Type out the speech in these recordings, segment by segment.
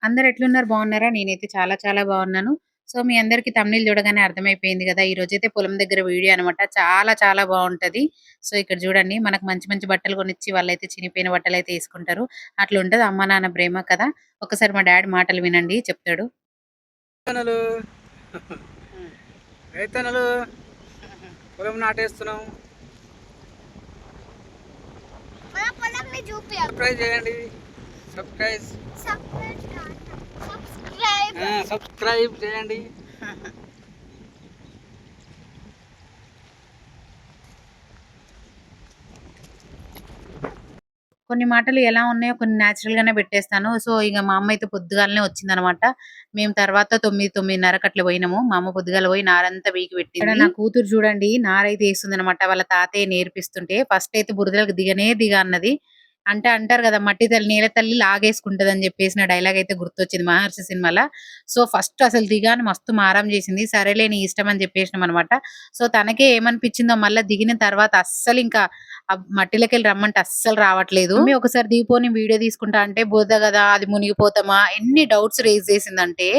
అందరూ ఎట్లున్నారు? బాగున్నారా? నేనైతే చాలా చాలా బాగున్నాను. సో, మీ అందరికి థంబ్‌నెయిల్ చూడగానే అర్థమైపోయింది గదా! ఈరోజైతే పొలం దగ్గర వీడియో అనమాట. చాలా చాలా బావుంటది. సో, ఇక్కడ చూడండి మనకు మంచి మంచి బట్టలు కొనిచ్చి వాళ్ళైతే చినిపోయిన బట్టలైతే ఏసుకుంటారు. అట్లుంటది అమ్మ నాన్న ప్రేమ కదా! ఒక్కసారి మా డ్యాడీ మాటలు వినండి చెప్తాడు. రైతన్నలు రైతన్నలు పొలం నాటేస్తున్నాం. సబ్స్క్రైబ్ చేయండి. సబ్స్క్రైబ్ చేయండి. కొన్ని మాటలు ఎలా ఉన్నాయో కొన్ని నేచురల్ గానే పెట్టేస్తాను. సో, ఇగ మా అమ్మ అయితే పొద్దుగాలనే వచ్చిందనమాట. మేము తర్వాత 9, 9:30కి అట్లా పోయినాము. మా అమ్మ పొద్దుగాల పోయి నారంతా పీకి పెట్టింది. ఇక్కడ నా కూతురు చూడండి నారైతే ఏస్తుందనమాట. వాళ్ళ తాతయ్య నేర్పిస్తుంటే ఫస్ట్ అయితే బురదలోకి దిగనే దిగ అన్నది. అంటే అంటారు కదా! మట్టి తల్లి నేల తల్లి లాగేసుకుంటదని చెప్పేసిన డైలాగ్ అయితే గుర్తొచ్చింది 'మహర్షి' సినిమాల. సో, ఫస్ట్ అసలు దిగాను మస్తు మారం చేసింది. సరేలే నీ ఇష్టం అని చెప్పేసినామనమాట. సో, తనకే ఏమనిపించిందో మళ్ళా దిగిన తర్వాత అస్సలింకా మట్టిలోకెళ్ళి రమ్మంటే అస్సలు రావట్లేదు. మమ్మీ ఒకసారి దిగిపోని వీడియో తీసుకుంటా అంటే బురద గదా! అది మునిగిపోతామా? ఎన్ని డౌట్స్ రైజ్ చేసిందంటే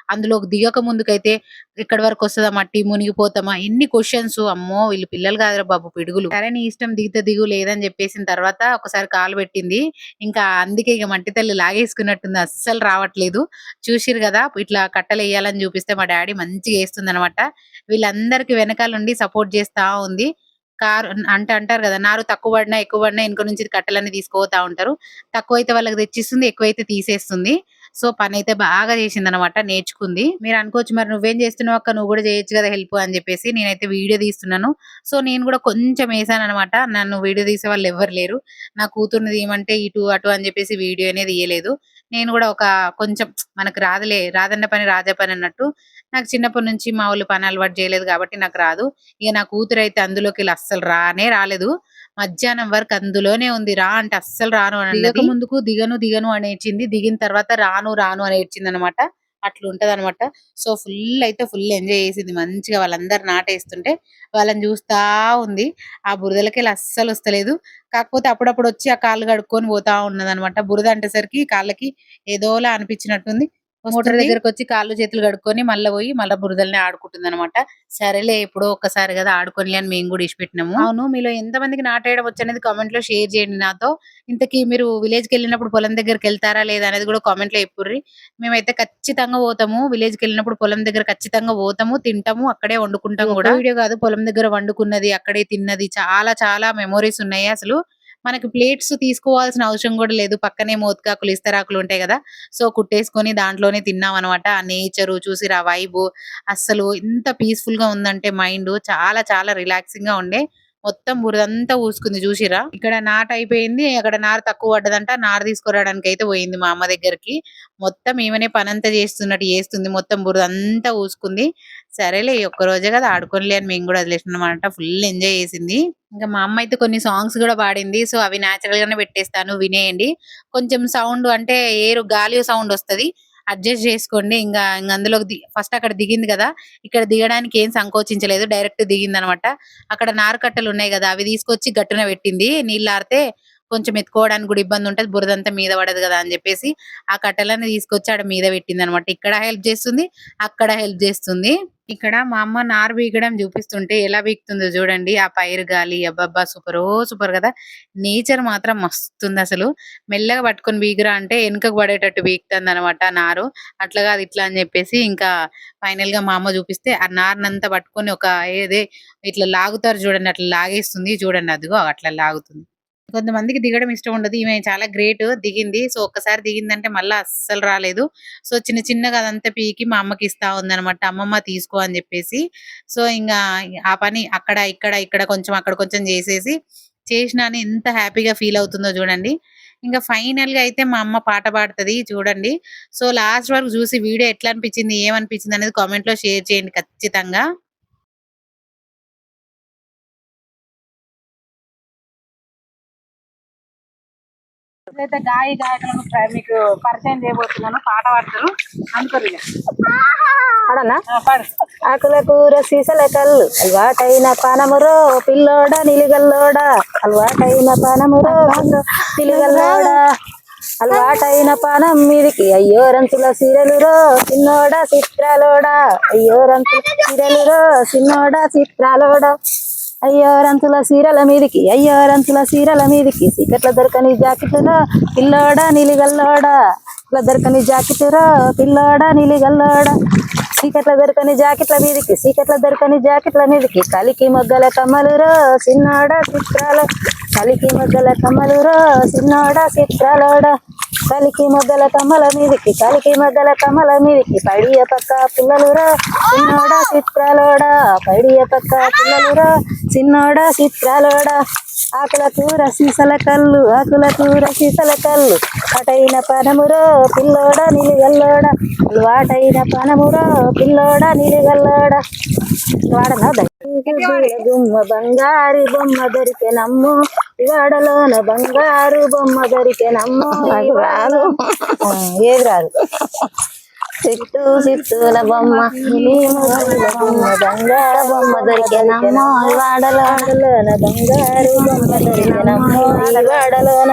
అందులోకి దిగక ముందుకైతే ఎక్కడి వరకు వస్తదా మట్టి? మునిగిపోతామా? ఎన్ని క్వెషన్స్ అమ్మో! వీళ్ళు పిల్లలు కాదురా బాబు పిడుగులు. సరే నీ ఇష్టం దిగితే దిగు లేదని చెప్పేసిన తర్వాత ఒకసారి కాలు పెట్టింది. ఇంకా అందుకే ఇగ మట్టి తల్లి లాగేసుకున్నట్టుంది అస్సలు రావట్లేదు. చూసిర్రు గదా! ఇట్లా కట్టెలెయ్యాలని చూపిస్తే మా డ్యాడీ మంచిగా ఏస్తుందనమాట. వీళ్ళందరికి వెనకాలుండి సపోర్ట్ చేస్తా ఉంది. కారు అంటే అంటారు గదా! నారు తక్కువ పడినా, ఎక్కువ పడినా ఎనక నుంచి కట్టెలన్నీ తీసుకుపోతా ఉంటారు. తక్కువైతే వాళ్ళకి తెచ్చిస్తుంది. ఎక్కువైతే తీసేస్తుంది. సో, పనైతే బాగా చేసిందనమాట. నేర్చుకుంది. మీరనుకోవచ్చు మరి నువ్వేం చేస్తున్నావు అక్క? నువ్వు గూడా చేయొచ్చు గదా! హెల్ప్ అని జెప్పేసి. నేనైతే వీడియో తీస్తున్నాను. సో, నేను గూడా కొంచెం ఏసాననమాట. నన్ను వీడియో తీసేవాళ్ళు ఎవ్వరు లేరు. నా కూతుర్ని తీయమంటే ఇటు, అటు అని జెప్పేసి వీడియోనే తీయలేదు. నేను గూడా ఒక కొంచెం మనకు రాదులే, రాదన్న పని రాజా పని అన్నట్టు. నాకు చిన్నప్పటి నుంచి మా వోళ్ళు పని అలవాటు చేయలేదు గాబట్టి నాకు రాదు. ఇగ నా కూతురైతే అందులోకెళ్ళి అస్సలు రానే రాలేదు. మధ్యాహ్నం వరకు అందులోనే ఉంది. రా అంటే అస్సలు రాను అని అన్నది. దిగక ముందుకు దిగను, దిగను అని ఏడ్చింది. దిగిన తర్వాత రాను, రాను అని ఏడ్చిందనమాట. అట్లుంటదనమాట. సో, ఫుల్ ఎంజాయ్ చేసింది. మంచిగా వాళ్ళందరూ నాటేస్తుంటే వాళ్ళని చూస్తా ఉంది. ఆ బురదలకెళ్ళి అస్సలొస్తలేదు. కాకపోతే అప్పుడప్పుడు వచ్చి ఆ కాళ్ళు కడుక్కొని పోతా ఉన్నదనమాట. బురద అంటేసరికి కాళ్ళకి ఏదోలా అనిపించినట్టుంది. మోటార్ దగ్గరకొచ్చి కాళ్ళు చేతులు కడుక్కొని మళ్ళా పోయి మళ్ళా బురదలనే ఆడుకుంటుందనమాట. సరేలే ఎప్పుడో ఒక్కసారి గదా! ఆడుకోనిలే అని మేము గూడా ఇడిచిపెట్టినాము. అవును మీలో ఎంతమందికి నాటేయడం వచ్చనేది కామెంట్‌లో షేర్ చేయండి నాతో. ఇంతకీ మీరు విలేజ్‌కెళ్ళినప్పుడు పొలం దగ్గరికెళ్తారా లేదా అనేది గూడా కామెంట్‌లో చెప్పుర్రి. మేమైతే ఖచ్చితంగా పోతాము. విలేజ్‌కెళ్ళినప్పుడు పొలం దగ్గర ఖచ్చితంగా పోతాము, తింటాము, అక్కడే వండుకుంటాం గూడా. వీడియో గాదు పొలం దగ్గర వండుకున్నది, అక్కడే తిన్నది చాలా చాలా మెమోరీస్ ఉన్నాయి అసలు. మనకి ప్లేట్స్ తీసుకోవాల్సిన అవసరం గూడా లేదు. పక్కనే మోతుకాకులు, ఇస్తరాకులు ఉంటాయి గదా! సో, కుట్టేసుకొని దాంట్లోనే తిన్నామనమాట. ఆ నేచరు చూసిర్రా ఆ వైబు అస్సలు ఎంత పీస్‌ఫుల్‌గా ఉందంటే మైండు చాలా చాలా రిలాక్సింగ్‌గా ఉండే. మొత్తం బురదంతా ఊసుకుంది చూసిర్రా? ఇక్కడ నాటయిపోయింది. అక్కడ నారు తక్కువ పడ్డదంట. నారు తీసుకురావడానికైతే పోయింది మా అమ్మ దగ్గరికి. మొత్తం ఈమెనే పనంతా చేస్తున్నట్టు చేస్తుంది. మొత్తం బురదంతా ఊసుకుంది. సరేలే ఈ ఒక్క రోజే కదా ఆడుకోనిలే అని మేము గూడా వదిలేసినామనమాట. ఫుల్ ఎంజాయ్ చేసింది. ఇంకా మా అమ్మ అయితే కొన్ని సాంగ్స్ గూడా పాడింది. సో, అవి నేచురల్ గానే పెట్టేస్తాను వినేయండి. కొంచెం సౌండ్ అంటే గాలి సౌండ్ వస్తది. అడ్జస్ట్ చేసుకోండి. ఇంగ అందులోకి ఫస్ట్ అక్కడ దిగింది గదా! ఇక్కడ దిగడానికి ఏం సంకోచించలేదు. డైరెక్ట్ దిగిందనమాట. అక్కడ నారు కట్టెలున్నాయి గదా! అవి తీసుకొచ్చి గట్టున పెట్టింది. నీళ్లారితే కొంచెం ఎత్తుకోవడానికి గూడా ఇబ్బందుంటది. బురదంతా మీద పడదు గదా! అని జెప్పేసి ఆ కట్టెలన్నీ తీసుకొచ్చి ఆడ మీద పెట్టిందనమాట. ఇక్కడ హెల్ప్ చేస్తుంది. అక్కడ హెల్ప్ చేస్తుంది. ఇక్కడ మా అమ్మ నారు పీకడం చూపిస్తుంటే ఎలా పీకుతుందో చూడండి. ఆ పైరు గాలి అబ్బబ్బా! సూపర్ గదా! నేచర్ మాత్రం మస్తుందసలు. మెల్లగా పట్టుకొని పీకురా అంటే ఎనకకు పడేటట్టు పీకుతందనమాట నారు. అట్లా కాదు ఇట్లా అని చెప్పేసి ఇంకా ఫైనల్‌గా మా అమ్మ చూపిస్తే ఆ నారునంతా పట్టుకొని ఒక ఇట్లా లాగుతారు చూడండి. అట్లా లాగేస్తుంది. చూడండి అదిగో అట్లా లాగుతుంది. కొంతమందికి దిగడం ఇష్టం ఉండదు. ఈమె చాలా గ్రేట్ దిగింది. సో, ఒక్కసారి దిగిందంటే మళ్ళా అస్సలు రాలేదు. సో, చిన్న చిన్నగా అదంతా పీకి మా అమ్మకి ఇస్తా ఉందనమాట. అమ్మమ్మ తీసుకో అని జెప్పేసి. సో, ఇంగా ఆ పని అక్కడ, ఇక్కడ కొంచెం, అక్కడ కొంచెం జేసేసి చేసినా అని ఎంత హ్యాపీగా ఫీల్ అవుతుందో జూడండి. ఇంక ఫైనల్‌గా అయితే మా అమ్మ పాట పాడుతది చూడండి. సో, లాస్ట్ వరకు జూసి వీడియో ఎట్లా అనిపిచ్చింది, ఏమనిపిచ్చింది అనేది కామెంట్‌లో షేర్ చేయండి ఖచ్చితంగా. అయితే గాయకులను మీకు పరిచయం చేయబోతున్నాను. పాట పాడతారు అనుకోరు. పాడనా? పాడు. ఆకుల కూర సీసల కళ్ళు అలవాటైన పానమురో పిల్లోడ నిలిగల్లోడ అలవాటైన పానమురో నిలిగల్లోడ అలవాటైన పానం మీదికి అయ్యో రంతుల సీరలురో చిన్నోడా చిత్రాలోడా అయ్యో రంతుల సీరలురో చిన్నోడా చిత్రాలోడా అయ్యో రంతుల సీరల మీదికి అయ్యో రంతుల సీరల మీదికి సీకట్ల దొరకని జాకెట్టురా పిల్లోడా నిలిగల్లోడా ఇట్లా దొరకని జాకెట్టురా పిల్లోడా నిలిగల్లోడా సీకట్ల దొరకని జాకెట్ల మీదికి సీకట్ల దొరకని జాకెట్ల మీదికి కలికి మొగ్గల కమ్మలురో చిన్నోడా చిత్రాల కలికి మొగ్గల కమ్మలురో చిన్నోడా చిత్రాలోడా కలికి మొగ్గల కమ్మల మీదికి కలికి మొగ్గల కమ్మల మీదికి పడియ పక్క పిల్లలురా చిన్నోడా చిత్రాలోడా పడియ పక్క పిల్లలురా చిన్నోడా చిత్రాలోడా ఆకుల కూర సీసల కళ్ళు ఆకుల కూర సీసల కళ్ళు అటైన పనమురో పిల్లోడా నిలిగల్లోడా అలవాటైన పనమురో పిల్లోడా నిలిగల్లోడా వాడనా గుమ్మ బంగారు బొమ్మ దొరికే నమ్ము వాడలోన బంగారు బొమ్మ దొరికే నమ్ము రాదు ఏది రాదు చిత్తూ చిత్తూల బొమ్మ బొమ్మ బంగారు బొమ్మ దొరికే నమ్ము వాడలోన బంగారు బొమ్మ దొరికే నమ్ము వాడలోన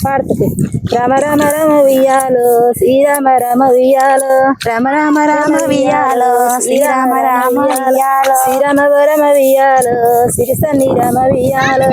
పాడుతుంది రామ రామ రామ వియ్యాలో శ్రీరామ రామ వియ్యాలో రామ రామ రామ వియ్యాలో శ్రీరామ రామ వియ్యాలో శ్రీరామ వరమ వియ్యాలో సిరిసన్ని రామ వియ్యాలో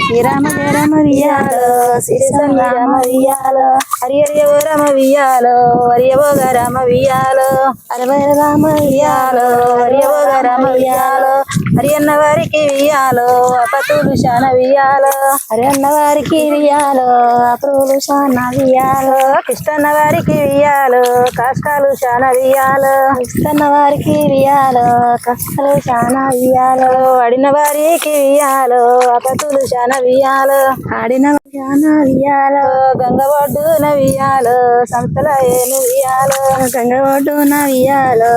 శ్రీరామ రామ వియ్యాలో సిరిసన్ని రామ వియ్యాలో హరి హరి ఓ రామ వియ్యాలో హరియవోగ రామ వియ్యాలో హరవర రామ వియ్యాలో హరియవోగ రామ వియ్యాలో హరి అన్న వారికి వియ్యాలో అపతులు శాన వియ్యాలో హరి అన్న వారికి వియ్యాలో అపతులు శాన వియ్యాలో కృష్ణన్న వారికి వియ్యాలో కష్టాలు శాన వియ్యాలో కృష్ణన్న వారికి వియ్యాలో కష్టాలు శాన వియ్యాలో ఆడిన వారికి వియ్యాలో అపతులు శాన వియ్యాలో ఆడిన శాన వియ్యాలో గంగ ఒడ్డున వియ్యాలో సంతల ఏను వియ్యాలో గంగ ఒడ్డున వియ్యాలో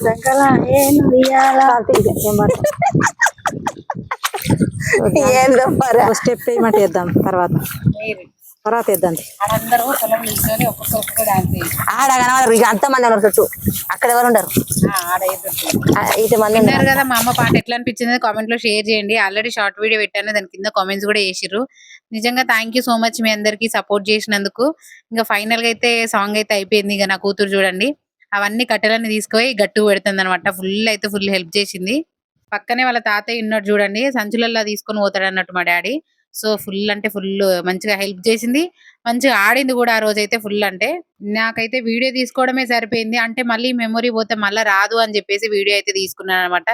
సంకల ఏను వియ్యాలో స్టెప్ వేయమంటే వేద్దాం తర్వాత వేద్దాం అందరూ పొలం నిల్చొని ఒక్కొక్క డాన్స్ ఆడ కనబడరు ఇక అంతమంది ఉన్నారు చుట్టూ అక్కడ ఎవరు ఉండరు ఇటు మంది విన్నారు కదా మా అమ్మ పాట ఎట్లా అనిపించింది కామెంట్ లో షేర్ చేయండి. ఆల్రెడీ షార్ట్ వీడియో పెట్టాను, దాని కింద కామెంట్స్ కూడా చేసిర్రు. నిజంగా థ్యాంక్ యూ సో మచ్ మీ అందరికి సపోర్ట్ చేసినందుకు. ఇంకా ఫైనల్ గా అయితే సాంగ్ అయితే అయిపోయింది. ఇక నా కూతురు చూడండి అవన్నీ కట్టెలన్నీ తీసుకొని గట్టు పెడుతుంది అనమాట. ఫుల్ హెల్ప్ చేసింది. పక్కనే వాళ్ళ తాతయ్య ఉన్నాడు చూడండి, సంచులల్లో తీసుకొని పోతాడు అన్నట్టు మా డాడీ. సో ఫుల్ అంటే ఫుల్ మంచిగా హెల్ప్ చేసింది, మంచిగా ఆడింది కూడా ఆ రోజైతే ఫుల్. అంటే నాకైతే వీడియో తీసుకోవడమే సరిపోయింది. అంటే మళ్ళీ మెమొరీ పోతే మళ్ళీ రాదు అని చెప్పేసి వీడియో అయితే తీసుకున్నాను అనమాట.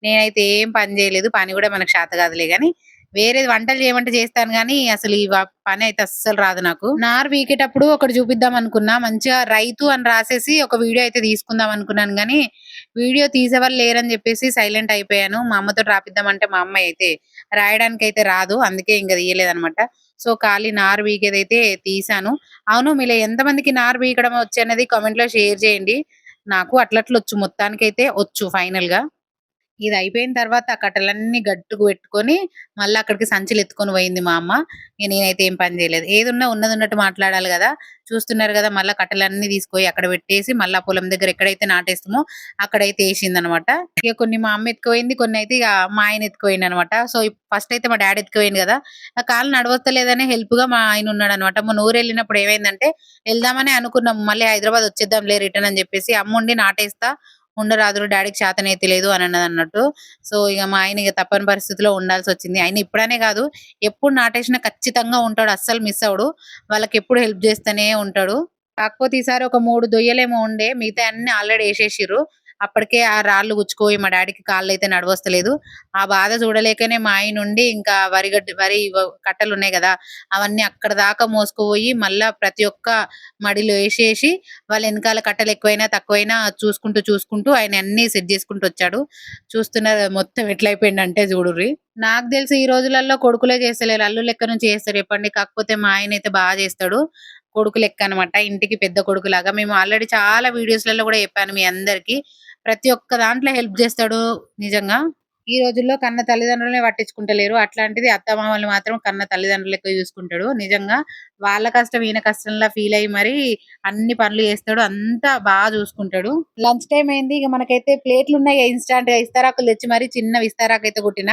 నేనైతే ఏం పని చేయలేదు, పని కూడా మనకు శాత కాదులే గానీ. వేరేది వంటలు చేయమంటే చేస్తాను కానీ అసలు ఈ పని అయితే అస్సలు రాదు నాకు. నారు వీకేటప్పుడు ఒకటి చూపిద్దాం అనుకున్నా, మంచిగా రైతు అని రాసేసి ఒక వీడియో అయితే తీసుకుందాం అనుకున్నాను కానీ వీడియో తీసేవాళ్ళు లేరని చెప్పేసి సైలెంట్ అయిపోయాను. మా అమ్మతో రాపిద్దామంటే మా అమ్మ అయితే రాయడానికి అయితే రాదు, అందుకే ఇంకా తీయలేదనమాట. సో ఖాళీ నారు వీకేదైతే తీసాను. అవును, మీలో ఎంతమందికి నారు వీకడం వచ్చు అనేది కామెంట్ లో షేర్ చేయండి. నాకు అట్లట్లు వచ్చు, మొత్తానికైతే వచ్చు ఫైనల్ గా. ఇది అయిపోయిన తర్వాత ఆ కట్టెలన్నీ గట్టుకు పెట్టుకొని మళ్ళీ అక్కడికి సంచులు ఎత్తుకొని పోయింది మా అమ్మ. నేనైతే ఏం పని చేయలేదు, ఏదున్నా ఉన్నది ఉన్నట్టు మాట్లాడాలి కదా. చూస్తున్నారు కదా, మళ్ళీ కట్టెలన్నీ తీసుకొని అక్కడ పెట్టేసి మళ్ళీ పొలం దగ్గర ఎక్కడైతే నాటేస్తామో అక్కడైతే వేసింది అనమాట. ఇక కొన్ని మా అమ్మ ఎత్తుకుపోయింది, కొన్ని అయితే ఇక మా ఆయన ఎత్తుకుపోయింది అనమాట. సో ఫస్ట్ అయితే మా డాడీ ఎత్తుకుపోయింది కదా, ఆ కాలు నడవస్తలేదని హెల్ప్ గా మా ఆయన ఉన్నాడు అనమాట. మొన్న ఊరు వెళ్ళినప్పుడు ఏమైందంటే వెళ్దామని అనుకున్నాం, మళ్ళీ హైదరాబాద్ వచ్చేద్దాంలే రిటర్న్ అని చెప్పేసి అమ్ముండి నాటేస్తా ఉండరాదురు డాడీకి చేతనైతే లేదు అని అన్నది అన్నట్టు. సో ఇక మా ఆయన ఇక తప్పని పరిస్థితిలో ఉండాల్సి వచ్చింది. ఆయన ఇప్పుడనే కాదు, ఎప్పుడు నాటేసినా ఖచ్చితంగా ఉంటాడు, అస్సలు మిస్ అవడు. వాళ్ళకి ఎప్పుడు హెల్ప్ చేస్తూనే ఉంటాడు. కాకపోతే ఈసారి ఒక 3 దొయ్యలేమో ఉండే, మిగతా అన్ని ఆల్రెడీ వేసేసిర్రు. అప్పటికే ఆ రాళ్ళు గుచ్చుకోయి మా డాడీకి కాళ్ళు అయితే నడవస్తలేదు. ఆ బాధ చూడలేకనే మా ఆయన ఉండి ఇంకా వరి కట్టెలు ఉన్నాయి కదా అవన్నీ అక్కడ దాకా మోసుకుపోయి మళ్ళా ప్రతి ఒక్క మడిలో వేసేసి వాళ్ళ వెనకాల కట్టెలు ఎక్కువైనా తక్కువైనా చూసుకుంటూ ఆయన అన్ని సెట్ చేసుకుంటూ వచ్చాడు. చూస్తున్నారు మొత్తం ఎట్లయిపోయింది అంటే చూడుర్రి. నాకు తెలిసి ఈ రోజులలో కొడుకులే చేస్తలేరు, అల్లు లెక్క నుంచి చేస్తారు చెప్పండి. కాకపోతే మా ఆయన అయితే బాగా చేస్తాడు, కొడుకు లెక్క అనమాట, ఇంటికి పెద్ద కొడుకు లాగా. మేము ఆల్రెడీ చాలా వీడియోస్లలో కూడా చెప్పాను మీ అందరికి, ప్రతి ఒక్క దాంట్లో హెల్ప్ చేస్తాడు నిజంగా. ఈ రోజుల్లో కన్న తల్లిదండ్రులనే పట్టించుకుంటలేరు. అట్లాంటిది అత్తమామల్ని మాత్రం కన్న తల్లిదండ్రులు లెక్క చూసుకుంటాడు. నిజంగా వాళ్ళ కష్టం ఈయన కష్టంలా ఫీల్ అయ్యి మరి అన్ని పనులు చేస్తాడు. అంతా బాగా చూసుకుంటాడు. లంచ్ టైం అయింది. ఇక మనకైతే ప్లేట్లు ఉన్నాయి. ఇన్స్టాంట్ గా ఇస్తారాకులు తెచ్చి మరి చిన్న ఇస్తారాకు అయితే కుట్టిన.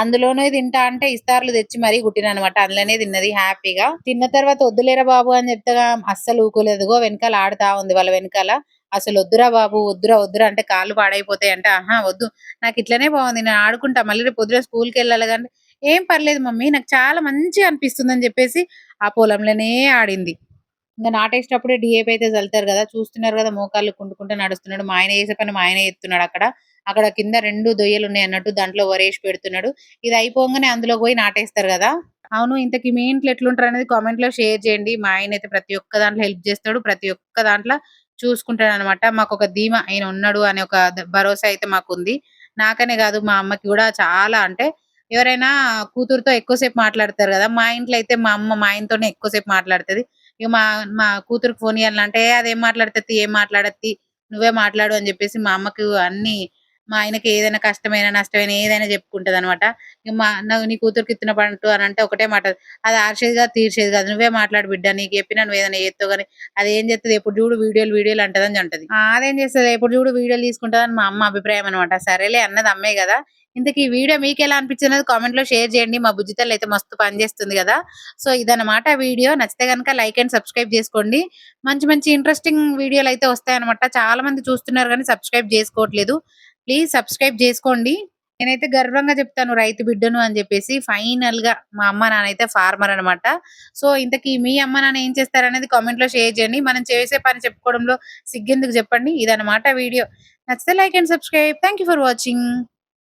అందులోనే తింటా అంటే ఇస్తార్లు తెచ్చి మరీ కుట్టిన అనమాట. అందులోనే తిన్నది హ్యాపీగా. తిన్న తర్వాత వద్దులేరా బాబు అని చెప్తాగా అస్సలు ఊకోలేదుగో వెనకాల ఆడుతా ఉంది వాళ్ళ వెనకాల. అసలు వద్దురా బాబు వద్దురా వద్దురా అంటే కాళ్ళు పాడైపోతాయి అంటే ఆహా వద్దు నాకు ఇట్లనే బాగుంది నేను ఆడుకుంటా మళ్ళీ రేపు పొద్దున స్కూల్కి వెళ్ళాలి కానీ ఏం పర్లేదు మమ్మీ నాకు చాలా మంచిగా అనిపిస్తుంది అని చెప్పేసి ఆ పొలంలోనే ఆడింది. ఇంకా నాటేసేటప్పుడే డిఏపి అయితే చల్లుతారు కదా చూస్తున్నారు కదా మోకాళ్ళు కుంటుకుంటూ నడుస్తున్నాడు. మా ఆయన చేసే పని మా ఆయన ఎత్తున్నాడు అక్కడ. అక్కడ కింద 2 దొయ్యలు ఉన్నాయి అన్నట్టు దాంట్లో వరేసి పెడుతున్నాడు. ఇది అయిపోగానే అందులో పోయి నాటేస్తారు కదా. అవును ఇంతకీ మీ ఇంట్లో ఎట్లుంటారు అనేది కామెంట్ లో షేర్ చేయండి. మా ఆయన అయితే ప్రతి ఒక్క దాంట్లో హెల్ప్ చేస్తాడు. ప్రతి ఒక్క దాంట్లో చూసుకుంటాడు అనమాట. మాకు ఒక ధీమా ఆయన ఉన్నాడు అనే ఒక భరోసా అయితే మాకుంది. నాకనే కాదు మా అమ్మకి కూడా చాలా అంటే ఎవరైనా కూతురుతో ఎక్కువసేపు మాట్లాడతారు కదా. మా ఇంట్లో అయితే మా అమ్మ మా ఆయనతోనే ఎక్కువసేపు మాట్లాడుతది. ఇక మా మా కూతురుకి ఫోన్ ఇయ్యాలంటే అదేం మాట్లాడుతది ఏం మాట్లాడద్ది నువ్వే మాట్లాడు అని చెప్పేసి మా అమ్మకి అన్ని మా ఆయనకి ఏదైనా కష్టమైన నష్టమైన ఏదైనా చెప్పుకుంటది అనమాట. ఇక నీ కూతురుకి ఇత్తన పంటు అని అంటే ఒకటే మాట అది ఆర్చేది కాదు తీర్చేది కాదు నువ్వే మాట్లాడు బిడ్డ నీకు చెప్పినా నువ్వు ఏదైనా చేస్తావు కానీ అది ఏం చేస్తుంది ఎప్పుడు చూడు వీడియోలు అంటదని అంటది. అదేం చేస్తుంది ఎప్పుడు చూడు వీడియోలు తీసుకుంటదని మా అమ్మ అభిప్రాయం అనమాట. సరేలే అన్నది అమ్మే కదా. ఇంతకీ ఈ వీడియో మీకు ఎలా అనిపించింది కామెంట్ లో షేర్ చేయండి. మా బుజ్జితల్లి అయితే మస్తు పని చేస్తుంది కదా. సో ఇదన్నమాట వీడియో నచ్చితే కనుక లైక్ అండ్ సబ్స్క్రైబ్ చేసుకోండి. మంచి మంచి ఇంట్రెస్టింగ్ వీడియోలు అయితే వస్తాయన్నమాట. చాలా మంది చూస్తున్నారు కానీ సబ్స్క్రైబ్ చేసుకోవట్లేదు. ప్లీజ్ సబ్స్క్రైబ్ చేసుకోండి. నేనైతే గర్వంగా చెప్తాను రైతు బిడ్డను అని చెప్పేసి. ఫైనల్ గా మా అమ్మ నాన్న అయితే ఫార్మర్ అనమాట. సో ఇంతకీ మీ అమ్మ నాన్న ఏం చేస్తారనేది కామెంట్ లో షేర్ చేయండి. మనం చేసే పని చెప్పుకోవడంలో సిగ్గెందుకు చెప్పండి. ఇదన్నమాట వీడియో నచ్చితే like and subscribe. Thank for watching.